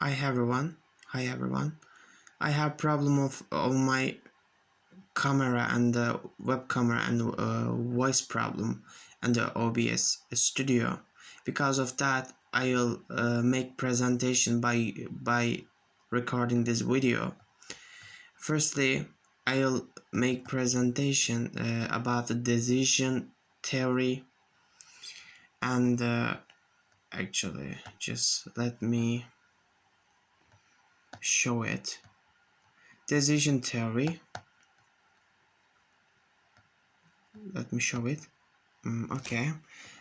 Hi everyone. Hi everyone. I have problem of my camera and the web camera and voice problem and the OBS studio. Because of that, I'll make presentation by recording this video. Firstly, I'll make presentation about the decision theory and actually just let me show it. Decision theory. Let me show it. Okay.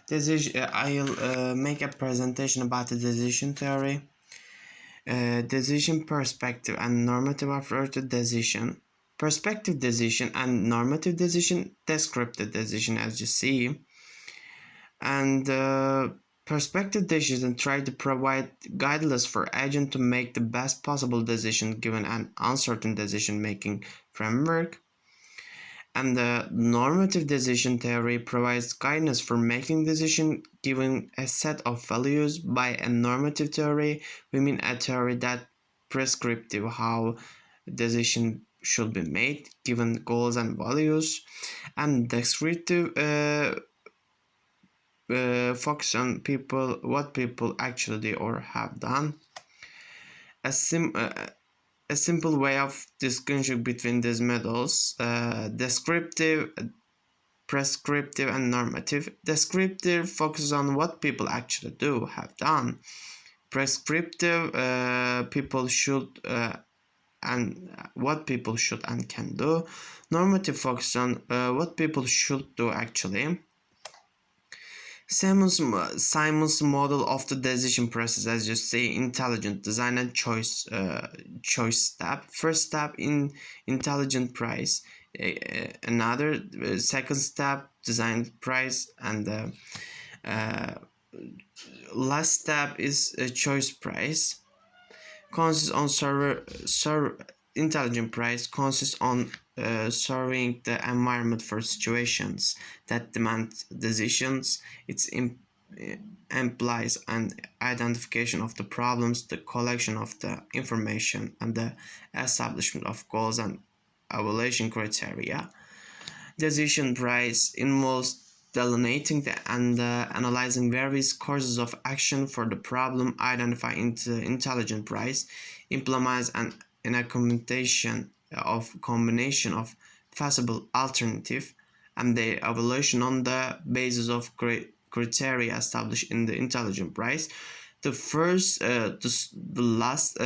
I'll make a presentation about the decision theory, decision perspective and normative approach to decision, perspective decision and normative decision, descriptive decision as you see, and perspective decision try to provide guidelines for agent to make the best possible decision given an uncertain decision making framework. And the normative decision theory provides guidance for making decision given a set of values. By a normative theory, we mean a theory that prescriptive how decision should be made given goals and values, and descriptive focus on what people actually do or have done. A simple way of distinguishing between these methods: descriptive, prescriptive and normative. Descriptive focuses on what people actually do, have done. Prescriptive, people should and what people should and can do. Normative focuses on what people should do actually. Simon's model of the decision process, as you see: intelligent design and choice step. First step in intelligent price, another second step design price, and last step is choice price. Consists on intelligent price consists on surveying the environment for situations that demand decisions. It implies an identification of the problems, the collection of the information, and the establishment of goals and evaluation criteria. Decision price involves delineating and analyzing various courses of action for the problem, identify into intelligent price, implements an implementation of combination of feasible alternative, and their evaluation on the basis of criteria established in the intelligent price. The first, the last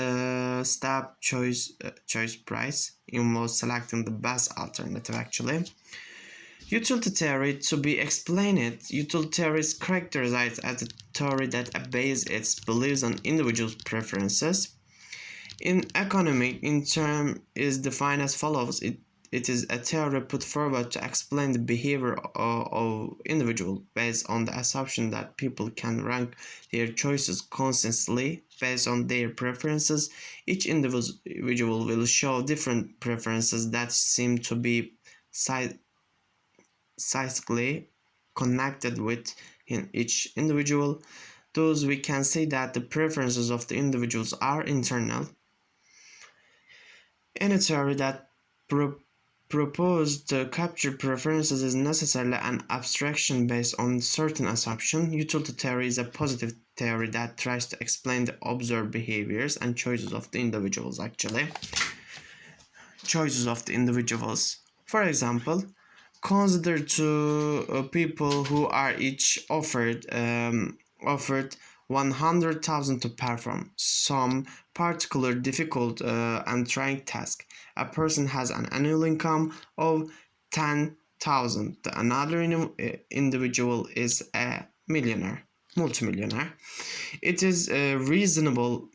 step, choice price, involves selecting the best alternative actually. Utility theory, to be explained, utility theory is characterized as a theory that bases its beliefs on individual preferences. In economics, midterm is defined as follows: it is a theory put forward to explain the behavior of individuals based on the assumption that people can rank their choices consistently based on their preferences. Each individual will show different preferences that seem to be psychically connected with each individual. Thus, we can say that the preferences of the individuals are internal. Any theory that proposed to capture preferences is necessarily an abstraction based on certain assumptions. Utility theory is a positive theory that tries to explain the observed behaviors and choices of the individuals actually. Choices of the individuals. For example, consider two people who are each offered 100,000 to perform some particular difficult and trying task. A person has an annual income of 10,000. Another individual is a multimillionaire. It is reasonable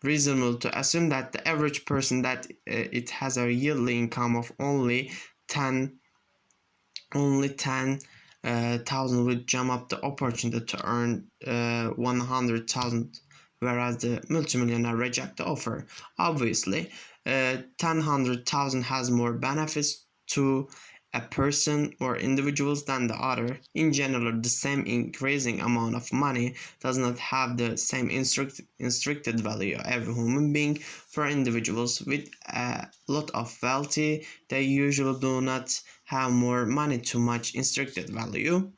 to assume that the average person that it has a yearly income of only 10,000 would jump up the opportunity to earn 100,000, whereas the multimillionaire reject the offer. Obviously, 10,000 has more benefits to a person or individuals than the other. In general, the same increasing amount of money does not have the same instructed value. Every human being, for individuals with a lot of wealthy, they usually do not have more money to much instructed value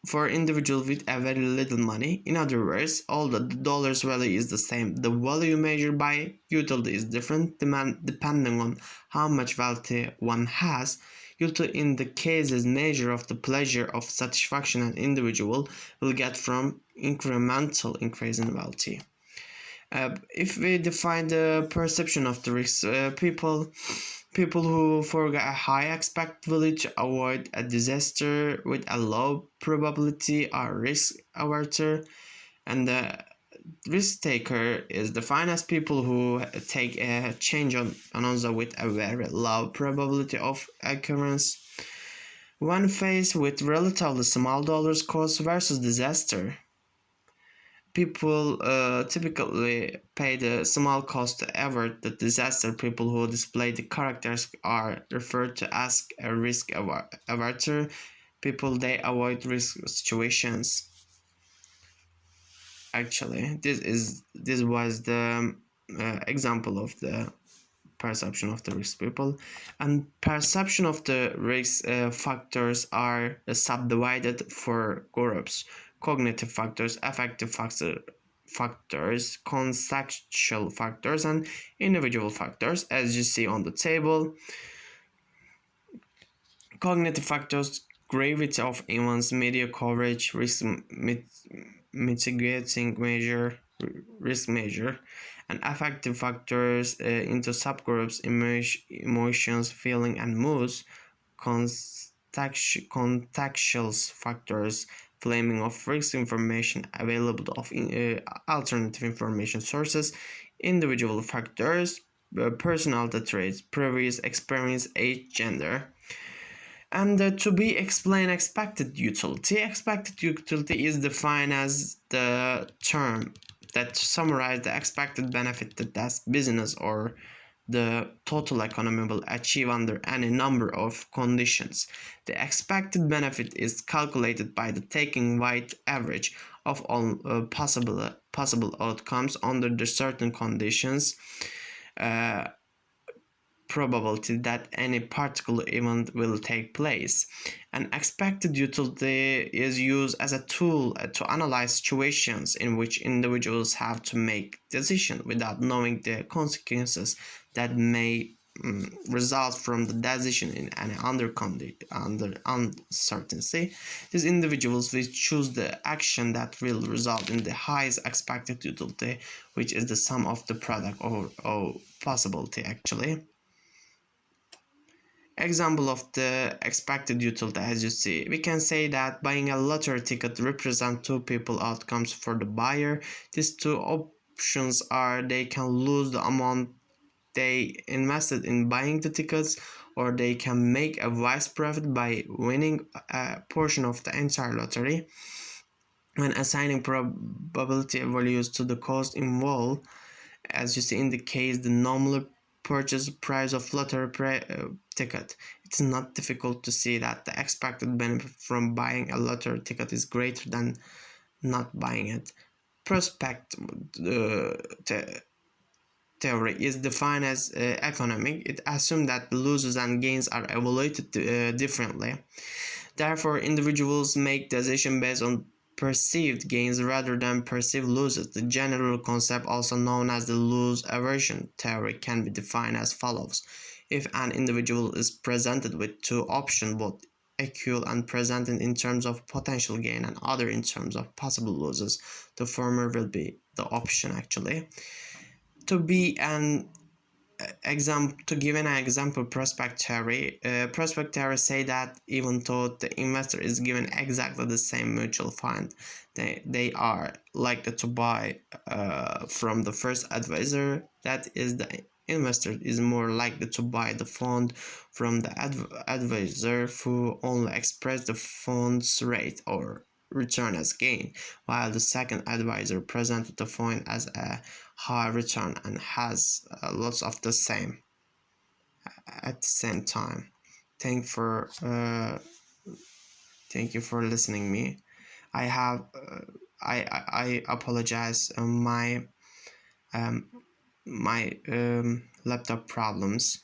for individuals with a very little money. In other words, all the dollar's value is the same. The value measured by utility is different depending on how much wealth one has. Utility in the case is measure of the pleasure of satisfaction an individual will get from incremental increase in wealth. If we define the perception of the risk, people who forget a high expectability to avoid a disaster with a low probability are risk averter, and the risk taker is defined as people who take a change on another with a very low probability of occurrence. When faced with relatively small dollars cost versus disaster, people typically pay the small cost to avert the disaster. People who display the characters are referred to as a risk averter. People they avoid risk situations. Actually, this was the example of the perception of the risk people, and perception of the risk factors are subdivided for groups: cognitive factors, affective factors, contextual factors, and individual factors. As you see on the table, cognitive factors: gravity of events, media coverage, mitigating measure, risk measure, and affective factors into subgroups: emotions, feeling, and moods. Contextual factors: flaming of risk information, available of alternative information sources. Individual factors: personality traits, previous experience, age, gender. And to be explained, expected utility. Expected utility is defined as the term that summarizes the expected benefit that that business or the total economy will achieve under any number of conditions. The expected benefit is calculated by the taking weighted average of all possible outcomes under the certain conditions. Probability that any particular event will take place. An expected utility is used as a tool to analyze situations in which individuals have to make decisions without knowing the consequences that may result from the decision in any under uncertainty. These individuals will choose the action that will result in the highest expected utility, which is the sum of the product or possibility actually. Example of the expected utility. As you see, we can say that buying a lottery ticket represents two people outcomes for the buyer. These two options are: they can lose the amount they invested in buying the tickets, or they can make a wise profit by winning a portion of the entire lottery. When assigning probability values to the cost involved, as you see in the case the nominal purchase price of lottery ticket, it's not difficult to see that the expected benefit from buying a lottery ticket is greater than not buying it. Prospect theory is defined as economic. It assumes that losses and gains are evaluated differently. Therefore, individuals make decisions based on perceived gains rather than perceived losses. The general concept, also known as the loss aversion theory, can be defined as follows. If an individual is presented with two options, both equal and presented in terms of potential gain and other in terms of possible losses, the former will be the option actually. To be an to give an example, prospect theory say that even though the investor is given exactly the same mutual fund, they are likely to buy from the first advisor. That is, the investor is more likely to buy the fund from the advisor who only express the fund's rate or return as gain, while the second advisor presented the fund as a high return and has lots of the same at the same time. thank you for listening me. I have I apologize. Um, my laptop problems,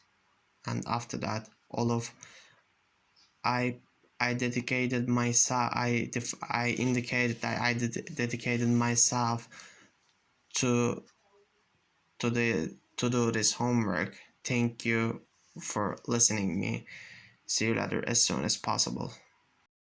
and after that, all of I I dedicated myself. I indicated that dedicated myself to to do this homework. Thank you for listening me. See you later as soon as possible.